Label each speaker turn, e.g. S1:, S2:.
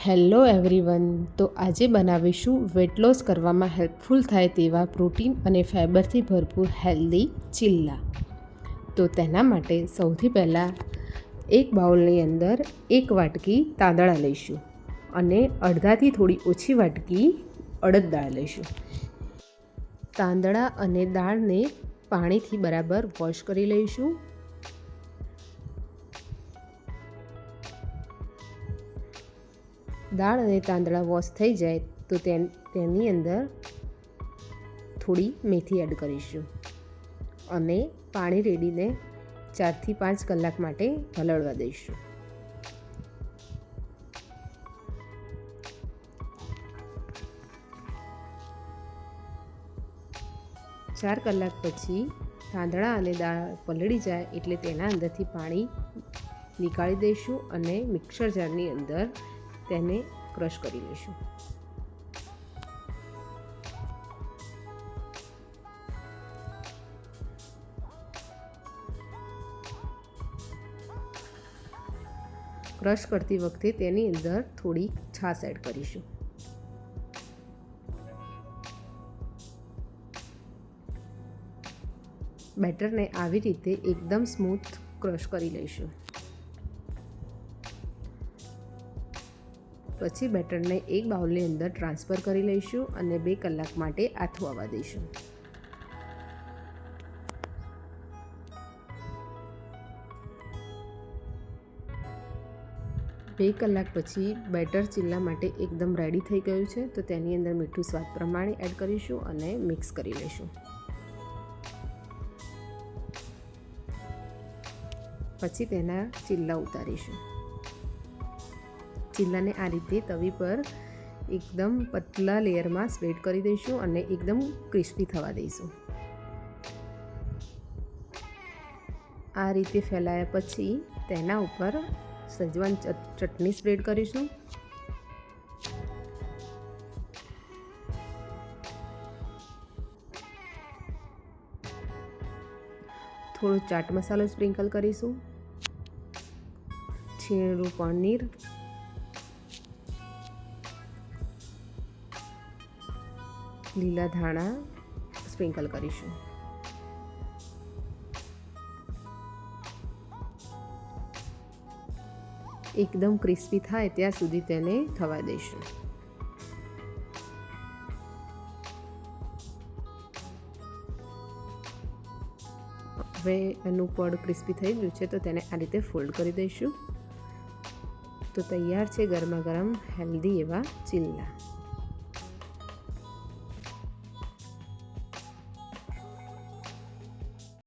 S1: Hello everyone. તો આજે બનાવીશું વેટ લોસ કરવામાં હેલ્પફુલ થાય તેવા પ્રોટીન અને ફાઇબરથી ભરપૂર હેલ્ધી ચિલ્લા. તો તેના માટે સૌથી પહેલાં એક બાઉલની અંદર એક વાટકી તાંદળા લઈશું અને અડધાથી થોડી ઓછી વાટકી અડદ દાળ લઈશું. તાંદળા અને દાળને પાણીથી બરાબર વોશ કરી લઈશું. દાળ અને તાંદળા વોશ થઈ જાય તો તેની અંદર થોડી મેથી એડ કરીશું અને પાણી રેડીને 4 થી 5 કલાક માટે હલાવવા દઈશું. ચાર કલાક પછી તાંદળા અને દાળ પલળી જાય એટલે તેના અંદરથી પાણી નીકાળી દઈશું અને મિક્સર જારની અંદર તેને ક્રશ કરી લઈશું. ક્રશ કરતી વખતે તેની અંદર થોડી છાશ એડ કરીશું. બેટરને આવી રીતે એકદમ સ્મૂથ ક્રશ કરી લઈશું. પછી બેટરને એક બાઉલની અંદર ટ્રાન્સફર કરી લઈશું અને 2 કલાક માટે આથું આવવા દઈશું. બે કલાક પછી બેટર ચિલ્લા માટે એકદમ રેડી થઈ ગયું છે. તો તેની અંદર મીઠું સ્વાદ પ્રમાણે એડ કરીશું અને મિક્સ કરી લઈશું. પછી તેના ચિલ્લા ઉતારીશું. ચિલ્લાને આ રીતે તવી પર એકદમ પતલા લેયરમાં સ્પ્રેડ કરી દઈશું અને એકદમ ક્રિસ્પી થવા દઈશું. આ રીતે ફેલાયા પછી તેના ઉપર સેજવાન ચટણી સ્પ્રેડ કરીશું. થોડો ચાટ મસાલો સ્પ્રિંકલ કરીશું. છીણેલું પનીર, લીલા ધાણા સ્પ્રિંકલ કરીશું. એકદમ ક્રિસ્પી થાય ત્યાં સુધી તેને થવા દઈશું. હવે એનું પડ ક્રિસ્પી થઈ ગયું છે તો તેને આ રીતે ફોલ્ડ કરી દઈશું. તો તૈયાર છે ગરમા ગરમ હેલ્ધી એવા ચિલ્લા.